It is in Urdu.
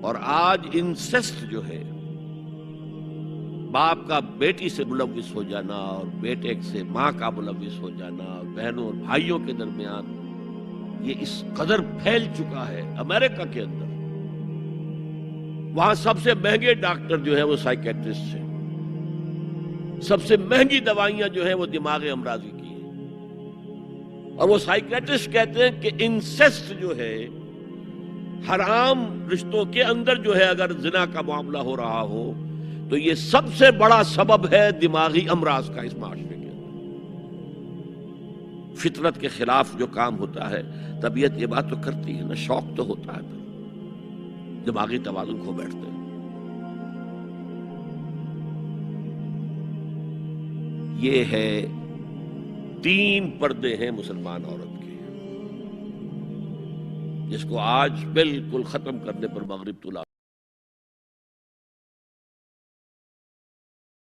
اور آج انسیسٹ جو ہے، باپ کا بیٹی سے ملوث ہو جانا اور بیٹے سے ماں کا ملوث ہو جانا اور بہنوں اور بھائیوں کے درمیان، یہ اس قدر پھیل چکا ہے امریکہ کے اندر۔ وہاں سب سے مہنگے ڈاکٹر جو ہے وہ سائیکیٹرسٹ ہیں، سب سے مہنگی دوائیاں جو ہیں وہ دماغ امراضی کی ہیں، اور وہ سائیکیٹرسٹ کہتے ہیں کہ انسیسٹ جو ہے، حرام رشتوں کے اندر جو ہے اگر زنا کا معاملہ ہو رہا ہو تو یہ سب سے بڑا سبب ہے دماغی امراض کا اس معاشرے کے اندر۔ فطرت کے خلاف جو کام ہوتا ہے، طبیعت یہ بات تو کرتی ہے نا، شوق تو ہوتا ہے، پھر دماغی توازن کھو بیٹھتے ہیں۔ یہ ہے 3 پردے ہیں مسلمان عورت کے، جس کو آج بالکل ختم کرنے پر مغرب طلوع